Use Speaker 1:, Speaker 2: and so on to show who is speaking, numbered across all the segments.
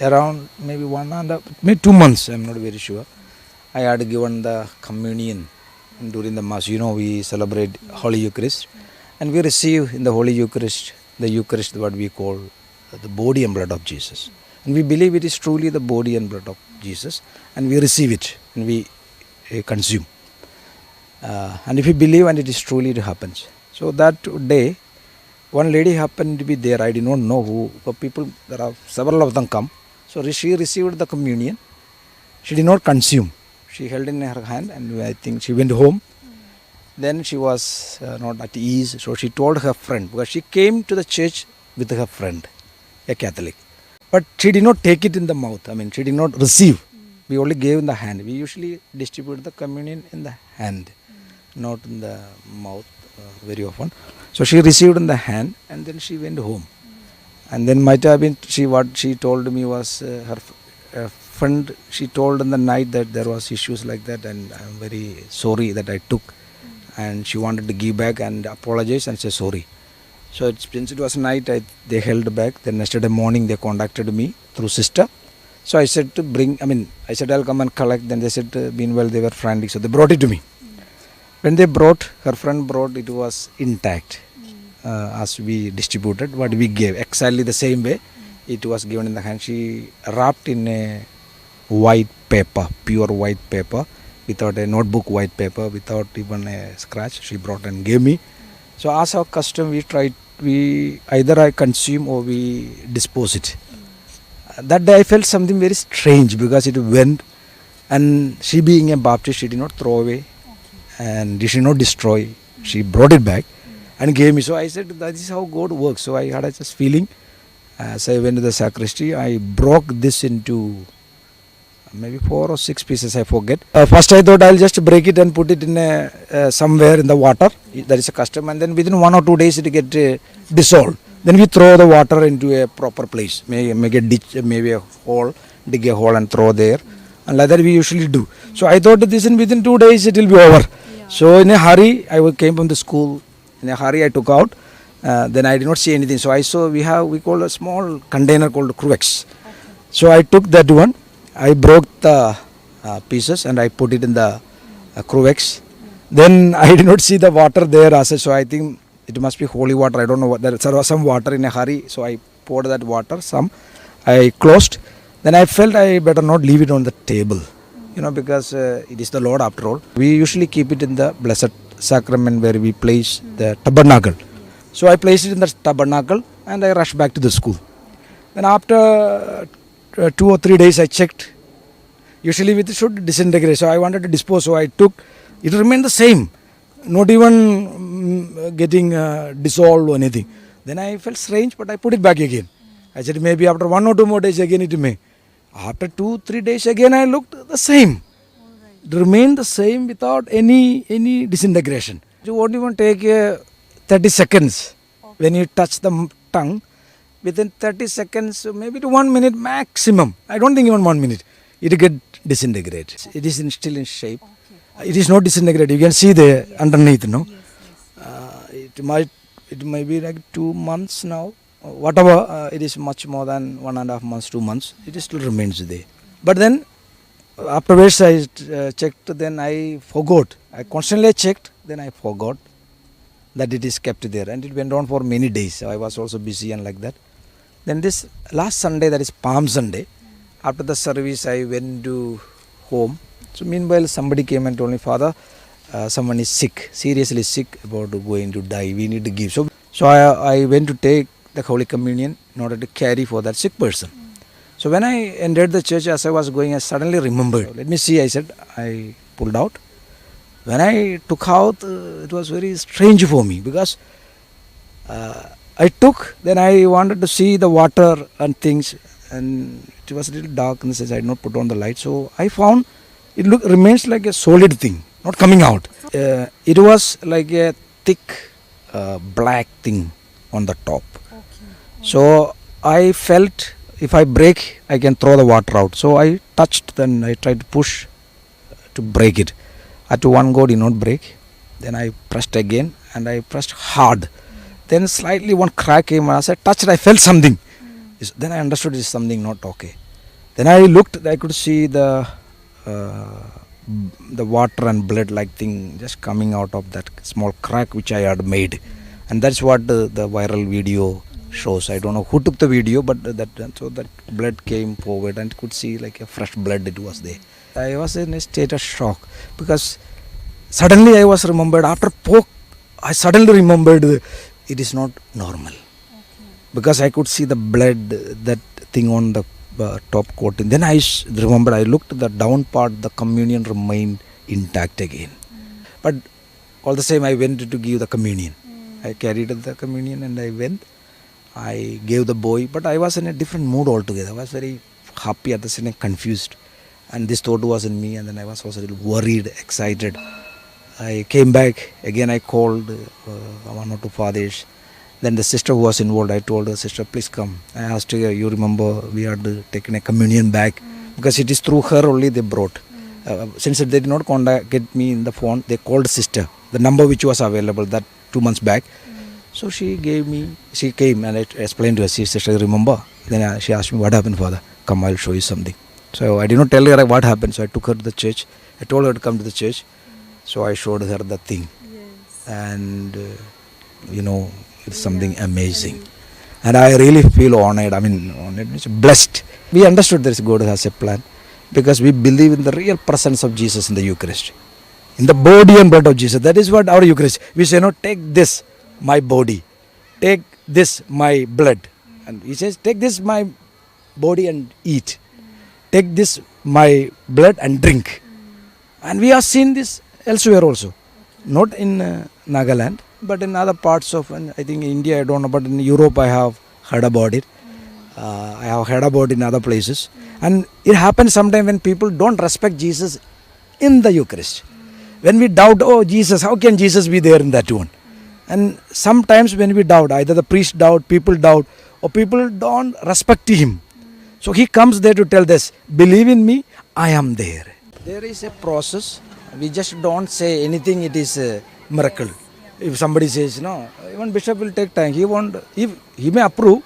Speaker 1: around maybe 1.5, maybe 2 months, I'm not very sure, I had given the communion during the Mass. We celebrate Holy Eucharist, and we receive in the Holy Eucharist, what we call the body and blood of Jesus. And we believe it is truly the body and blood of Jesus, and we receive it, and we consume. And if we believe, and it is truly, it happens. So that day, one lady happened to be there. I did not know who. But people, there are several of them come. So she received the communion. She did not consume. She held in her hand, and I think she went home. Then she was not at ease. So she told her friend, because she came to the church with her friend, a Catholic. But she did not take it in the mouth. She did not receive. We only gave in the hand. We usually distribute the communion in the hand, not in the mouth very often. So she received in the hand, and then she went home. And then might have been what she told me was her friend. She told in the night that there was issues like that, and I'm very sorry that I took. And she wanted to give back and apologize and say sorry. So since it was night, they held back. Then yesterday morning they contacted me through sister. So I said to I said I'll come and collect. Then they said, meanwhile they were frantic. So they brought it to me. When they brought, her friend brought, it was intact as we distributed, what we gave. Exactly the same way it was given in the hand. She wrapped in a white paper, pure white paper, without a notebook white paper, without even a scratch. She brought and gave me. So as our custom, we either I consume or we dispose it. That day I felt something very strange, because it went, and she being a Baptist, she did not throw away, and she did not destroy. She brought it back and gave me. So I said, that is how God works. So I had just feeling. As I went to the sacristy, I broke this into maybe 4 or 6 pieces, I forget. First I thought I'll just break it and put it in somewhere in the water. That is a custom. And then within 1 or 2 days it get dissolved. Then we throw the water into a proper place. Make a ditch, maybe a hole, dig a hole and throw there. And like that we usually do. So I thought this within 2 days it will be over. Yeah. So in a hurry, I came from the school. In a hurry I took out. Then I did not see anything. So I saw we call a small container called cruvex. Okay. So I took that one. I broke the pieces and I put it in the cruvex. Then I did not see the water there as such. So I think it must be holy water. I don't know what. There was some water in a hurry. So I poured that water. I closed. Then I felt I better not leave it on the table. Because it is the Lord after all. We usually keep it in the Blessed Sacrament where we place the tabernacle. So I placed it in the tabernacle and I rushed back to the school. Then after 2 or 3 days I checked. Usually it should disintegrate. So I wanted to dispose. So I took. It remained the same. Not even getting dissolved or anything. Then I felt strange, but I put it back again. I said maybe after 1 or 2 more days again it may. After 2-3 days again I looked the same. It remained the same without any disintegration. You won't even take 30 seconds. Okay. When you touch the tongue, within 30 seconds, maybe to 1 minute maximum. I don't think even 1 minute. It will get disintegrated. Okay. It is still in shape. Okay. It is not disintegrated. You can see the underneath, no? Yes. It might be like 2 months now. Whatever, it is much more than 1.5 months, 2 months. It still remains there. But then, afterwards I checked, then I forgot. I constantly checked, then I forgot that it is kept there. And it went on for many days. So I was also busy and like that. Then this last Sunday, that is Palm Sunday, after the service I went to home. So meanwhile somebody came and told me, Father, someone is sick, seriously sick, about going to die. We need to give. So I went to take the Holy Communion in order to carry for that sick person. So when I entered the church, as I was going, I suddenly remembered. Let me see, I said. I pulled out. When I took out, it was very strange for me, because I took, then I wanted to see the water and things, and it was a little dark in the sense I did not put on the light. So I found it remains like a solid thing, not coming out. It was like a thick black thing on the top. Okay. So I felt if I break, I can throw the water out. So I touched, then I tried to push to break it. At one go did not break. Then I pressed again and I pressed hard. Then slightly one crack came. As I touched, I felt something. Then I understood it is something not okay. Then I looked, I could see uh, the water and blood like thing just coming out of that small crack which I had made. And that's what the viral video shows. I don't know who took the video, but so that blood came forward and could see like a fresh blood it was there. I was in a state of shock because suddenly I was remembered after poke. I suddenly remembered it is not normal because I could see the blood, that thing on the top coating. Then I remembered, I looked at the down part, the communion remained intact again. But all the same, I went to give the communion. I carried the communion and I went. I gave the boy, but I was in a different mood altogether. I was very happy at the same time, confused. And this thought was in me, and then I was also a little worried, excited. I came back, again I called one or two fathers. Then the sister who was involved, I told her, sister, please come. I asked her, you remember we had taken a communion back, because it is through her only they brought. Since they did not contact me in the phone, they called sister, the number which was available that 2 months back. So she came and I explained to her, sister, remember? Then she asked me, what happened, father? Come, I'll show you something. So I did not tell her what happened. So I took her to the church. I told her to come to the church. So I showed her the thing. Yes. And, it's something amazing. And I really feel honored. I mean, honored means blessed. We understood that God has a plan because we believe in the real presence of Jesus in the Eucharist. In the body and blood of Jesus. That is what our Eucharist. We say, no, take this, my body. Take this, my blood. And he says, take this, my body and eat. Take this, my blood and drink. And we have seen this elsewhere also. Not in Nagaland, but in other parts of, I think India, I don't know, but in Europe I have heard about it. I have heard about it in other places. And it happens sometimes when people don't respect Jesus in the Eucharist. When we doubt, oh Jesus, how can Jesus be there in that one? And sometimes when we doubt, either the priest doubt, people doubt, or people don't respect him. So he comes there to tell this, believe in me, I am there. There is a process. We just don't say anything, it is a miracle. If somebody says, no, even bishop will take time. He may approve.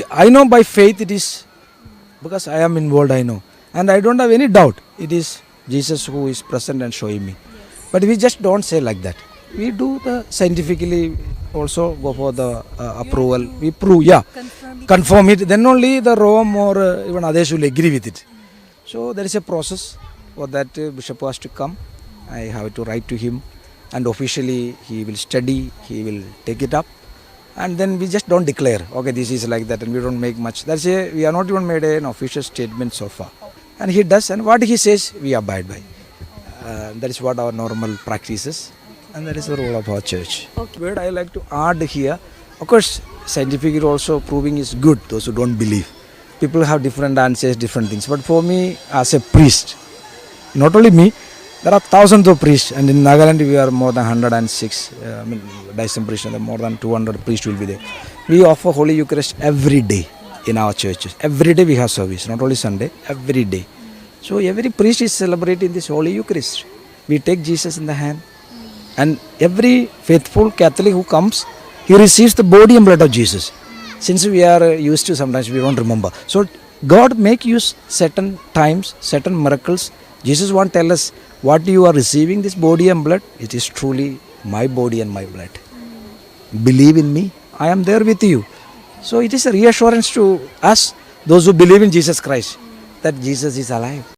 Speaker 1: I know by faith it is, because I am involved, I know. And I don't have any doubt. It is Jesus who is present and showing me. But we just don't say like that. We do the scientifically also go for the approval. We prove, confirm it. Then only the Rome or even others will agree with it. So there is a process for that bishop has to come. I have to write to him. And officially he will study, he will take it up. And then we just don't declare, okay, this is like that, and we don't make much. We are not even made an official statement so far. And he does, and what he says, we abide by. That is what our normal practice is. And that is the role of our church. Okay. But I like to add here, of course, scientifically also proving is good, those who don't believe. People have different answers, different things. But for me, as a priest, not only me, there are thousands of priests, and in Nagaland we are more than 106. Daisam priests, more than 200 priests will be there. We offer Holy Eucharist every day in our churches. Every day we have service, not only Sunday, every day. So every priest is celebrating this Holy Eucharist. We take Jesus in the hand, and every faithful Catholic who comes, he receives the body and blood of Jesus. Since we are used to, sometimes we don't remember. So God make use certain times, certain miracles. Jesus won't tell us what you are receiving, this body and blood. It is truly my body and my blood. Believe in me, I am there with you. So it is a reassurance to us, those who believe in Jesus Christ, that Jesus is alive.